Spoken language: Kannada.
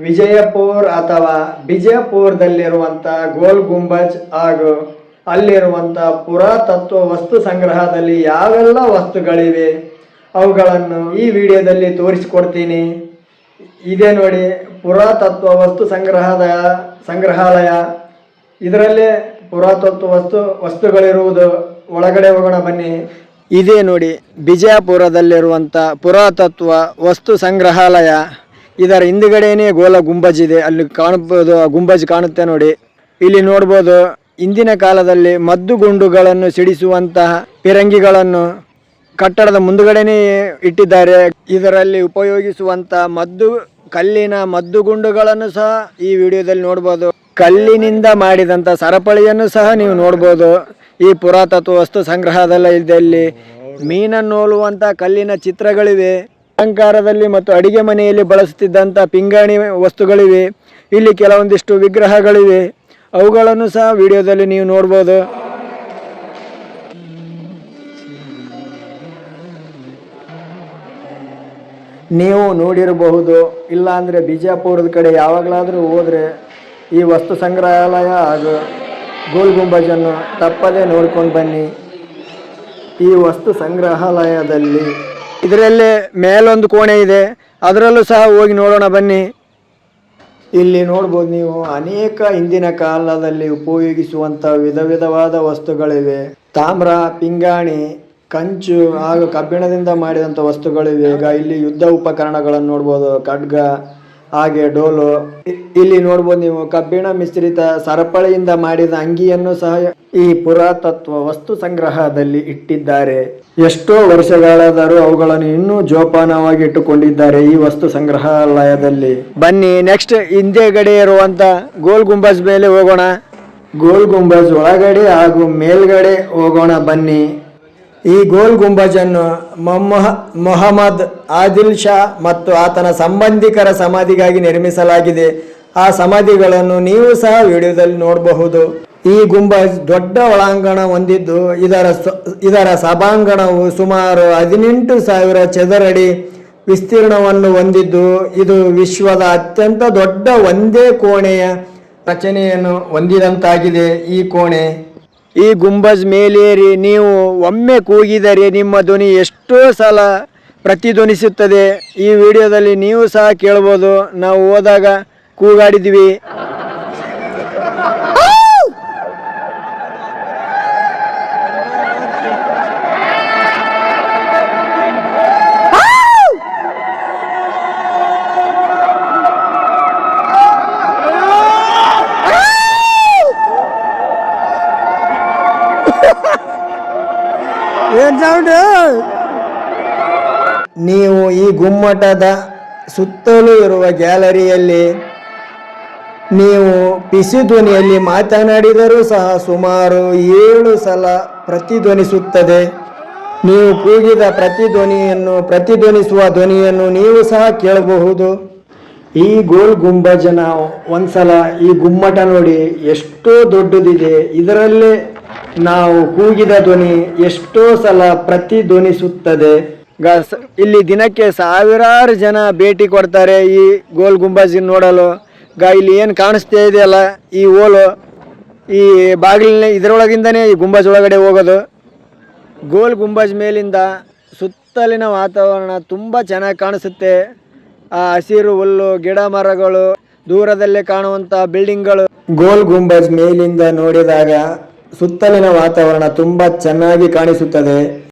ವಿಜಯಪುರ ಅಥವಾ ಬಿಜಾಪುರದಲ್ಲಿರುವಂಥ ಗೋಲ್ ಗುಂಬಜ್ ಹಾಗೂ ಅಲ್ಲಿರುವಂಥ ಪುರಾತತ್ವ ವಸ್ತು ಸಂಗ್ರಹದಲ್ಲಿ ಯಾವೆಲ್ಲ ವಸ್ತುಗಳಿವೆ ಅವುಗಳನ್ನು ಈ ವಿಡಿಯೋದಲ್ಲಿ ತೋರಿಸಿಕೊಡ್ತೀನಿ. ಇದೇ ನೋಡಿ ಪುರಾತತ್ವ ವಸ್ತು ಸಂಗ್ರಹಾಲಯ. ಇದರಲ್ಲೇ ಪುರಾತತ್ವ ವಸ್ತುಗಳಿರುವುದು. ಒಳಗಡೆ ಹೋಗೋಣ ಬನ್ನಿ. ಇದೇ ನೋಡಿ ಬಿಜಾಪುರದಲ್ಲಿರುವಂಥ ಪುರಾತತ್ವ ವಸ್ತು ಸಂಗ್ರಹಾಲಯ. ಇದರ ಹಿಂದುಗಡೆನೇ ಗೋಲ ಗುಂಬಜ್ ಇದೆ. ಅಲ್ಲಿ ಕಾಣಬಹುದು, ಆ ಗುಂಬಜ್ ಕಾಣುತ್ತೆ ನೋಡಿ. ಇಲ್ಲಿ ನೋಡ್ಬೋದು ಇಂದಿನ ಕಾಲದಲ್ಲಿ ಮದ್ದುಗುಂಡುಗಳನ್ನು ಸಿಡಿಸುವಂತಹ ಫಿರಂಗಿಗಳನ್ನು ಕಟ್ಟಡದ ಮುಂದುಗಡೆನೇ ಇಟ್ಟಿದ್ದಾರೆ. ಇದರಲ್ಲಿ ಉಪಯೋಗಿಸುವಂಥ ಕಲ್ಲಿನ ಮದ್ದುಗುಂಡುಗಳನ್ನು ಸಹ ಈ ವಿಡಿಯೋದಲ್ಲಿ ನೋಡ್ಬೋದು. ಕಲ್ಲಿನಿಂದ ಮಾಡಿದಂಥ ಸರಪಳಿಯನ್ನು ಸಹ ನೀವು ನೋಡ್ಬೋದು. ಈ ಪುರಾತತ್ವ ವಸ್ತು ಸಂಗ್ರಹದಲ್ಲಿ ಮೀನನ್ನು ಹೋಲುವಂಥ ಕಲ್ಲಿನ ಚಿತ್ರಗಳಿವೆ. ಅಲಂಕಾರದಲ್ಲಿ ಮತ್ತು ಅಡಿಗೆ ಮನೆಯಲ್ಲಿ ಬಳಸುತ್ತಿದ್ದಂಥ ಪಿಂಗಾಣಿ ವಸ್ತುಗಳಿವೆ. ಇಲ್ಲಿ ಕೆಲವೊಂದಿಷ್ಟು ವಿಗ್ರಹಗಳಿವೆ. ಅವುಗಳನ್ನು ಸಹ ವಿಡಿಯೋದಲ್ಲಿ ನೀವು ನೋಡ್ಬೋದು. ನೀವು ನೋಡಿರಬಹುದು. ಇಲ್ಲಾಂದರೆ ಬಿಜಾಪುರದ ಕಡೆ ಯಾವಾಗಲಾದರೂ ಹೋದರೆ ಈ ವಸ್ತು ಸಂಗ್ರಹಾಲಯ ಹಾಗೂ ಗೋಲ್ ಗುಂಬಜನ್ನು ತಪ್ಪದೇ ನೋಡ್ಕೊಂಡು ಬನ್ನಿ. ಈ ವಸ್ತು ಸಂಗ್ರಹಾಲಯದಲ್ಲಿ ಇದರಲ್ಲೇ ಮೇಲೊಂದು ಕೋಣೆ ಇದೆ, ಅದರಲ್ಲೂ ಸಹ ಹೋಗಿ ನೋಡೋಣ ಬನ್ನಿ. ಇಲ್ಲಿ ನೋಡ್ಬೋದು ನೀವು ಅನೇಕ ಹಿಂದಿನ ಕಾಲದಲ್ಲಿ ಉಪಯೋಗಿಸುವಂಥ ವಿಧವಾದ ವಸ್ತುಗಳಿವೆ. ತಾಮ್ರ, ಪಿಂಗಾಣಿ, ಕಂಚು ಹಾಗೂ ಕಬ್ಬಿಣದಿಂದ ಮಾಡಿದಂಥ ವಸ್ತುಗಳಿವೆ. ಈಗ ಇಲ್ಲಿ ಯುದ್ಧ ಉಪಕರಣಗಳನ್ನು ನೋಡ್ಬೋದು, ಖಡ್ಗ ಹಾಗೆ ಡೋಲು. ಇಲ್ಲಿ ನೋಡ್ಬೋದು ನೀವು ಕಬ್ಬಿಣ ಮಿಶ್ರಿತ ಸರಪಳಿಯಿಂದ ಮಾಡಿದ ಅಂಗಿಯನ್ನು ಸಹ ಈ ಪುರಾತತ್ವ ವಸ್ತು ಸಂಗ್ರಹದಲ್ಲಿ ಇಟ್ಟಿದ್ದಾರೆ. ಎಷ್ಟೋ ವರ್ಷಗಳಾದರೂ ಅವುಗಳನ್ನು ಇನ್ನೂ ಜೋಪಾನವಾಗಿ ಇಟ್ಟುಕೊಂಡಿದ್ದಾರೆ ಈ ವಸ್ತು ಸಂಗ್ರಹಾಲಯದಲ್ಲಿ. ಬನ್ನಿ ನೆಕ್ಸ್ಟ್ ಹಿಂದೆಗಡೆ ಇರುವಂತ ಗೋಲ್ ಗುಂಬಜ್ ಮೇಲೆ ಹೋಗೋಣ. ಗೋಲ್ ಗುಂಬಜ್ ಒಳಗಡೆ ಹಾಗೂ ಮೇಲ್ಗಡೆ ಹೋಗೋಣ ಬನ್ನಿ. ಈ ಗೋಲ್ ಗುಂಬಜನ್ನು ಮೊಹಮ್ಮದ್ ಆದಿಲ್ ಶಾ ಮತ್ತು ಆತನ ಸಂಬಂಧಿಕರ ಸಮಾಧಿಗಾಗಿ ನಿರ್ಮಿಸಲಾಗಿದೆ. ಆ ಸಮಾಧಿಗಳನ್ನು ನೀವು ಸಹ ವಿಡಿಯೋದಲ್ಲಿ ನೋಡಬಹುದು. ಈ ಗುಂಬಜ್ ದೊಡ್ಡ ಒಳಾಂಗಣ ಹೊಂದಿದ್ದು ಇದರ ಸಭಾಂಗಣವು ಸುಮಾರು 18,000 ಚದರಡಿ ವಿಸ್ತೀರ್ಣವನ್ನು ಹೊಂದಿದ್ದು, ಇದು ವಿಶ್ವದ ಅತ್ಯಂತ ದೊಡ್ಡ ಒಂದೇ ಕೋಣೆಯ ರಚನೆಯನ್ನು ಹೊಂದಿದಂತಾಗಿದೆ. ಈ ಕೋಣೆ ಈ ಗುಂಬಜ್ ಮೇಲೇರಿ ನೀವು ಒಮ್ಮೆ ಕೂಗಿದರೆ ನಿಮ್ಮ ಧ್ವನಿ ಎಷ್ಟೋ ಸಲ ಪ್ರತಿಧ್ವನಿಸುತ್ತದೆ. ಈ ವಿಡಿಯೋದಲ್ಲಿ ನೀವು ಸಹ ಕೇಳ್ಬೋದು. ನಾವು ಹೋದಾಗ ಕೂಗಾಡಿದ್ವಿ. ನೀವು ಈ ಗುಮ್ಮಟದ ಸುತ್ತಲೂ ಇರುವ ಗ್ಯಾಲರಿಯಲ್ಲಿ ನೀವು ಪಿಸಿ ಧ್ವನಿಯಲ್ಲಿ ಮಾತನಾಡಿದರೂ ಸಹ ಸುಮಾರು 7 ಸಲ ಪ್ರತಿಧ್ವನಿಸುತ್ತದೆ. ನೀವು ಕೂಗಿದ ಪ್ರತಿಧ್ವನಿಸುವ ಧ್ವನಿಯನ್ನು ನೀವು ಸಹ ಕೇಳಬಹುದು. ಈ ಗೋಲ್ ಗುಂಬಜನ ಒಂದ್ಸಲ ಈ ಗುಮ್ಮಟ ನೋಡಿ ಎಷ್ಟೋ ದೊಡ್ಡದಿದೆ. ಇದರಲ್ಲೇ ನಾವು ಕೂಗಿದ ಧ್ವನಿ ಎಷ್ಟೋ ಸಲ ಪ್ರತಿಧ್ವನಿಸುತ್ತದೆ. ಇಲ್ಲಿ ದಿನಕ್ಕೆ ಸಾವಿರಾರು ಜನ ಭೇಟಿ ಕೊಡ್ತಾರೆ ಈ ಗೋಲ್ ಗುಂಬಜ್ ನೋಡಲು. ಇಲ್ಲಿ ಏನು ಕಾಣಿಸ್ತಾ ಇದೆಯಲ್ಲ, ಈ ಓಲು, ಈ ಬಾಗಿಲಿನ ಇದರೊಳಗಿಂದನೇ ಈ ಗುಂಬಜ್ ಒಳಗಡೆ ಹೋಗೋದು. ಗೋಲ್ ಗುಂಬಜ್ ಮೇಲಿಂದ ಸುತ್ತಲಿನ ವಾತಾವರಣ ತುಂಬ ಚೆನ್ನಾಗಿ ಕಾಣಿಸುತ್ತೆ. ಆ ಹಸಿರು ಹುಲ್ಲು, ಗಿಡ ಮರಗಳು, ದೂರದಲ್ಲೇ ಕಾಣುವಂಥ ಬಿಲ್ಡಿಂಗ್ಗಳು. ಗೋಲ್ ಗುಂಬಜ್ ಮೇಲಿಂದ ನೋಡಿದಾಗ ಸುತ್ತಲಿನ ವಾತಾವರಣ ತುಂಬ ಚೆನ್ನಾಗಿ ಕಾಣಿಸುತ್ತದೆ.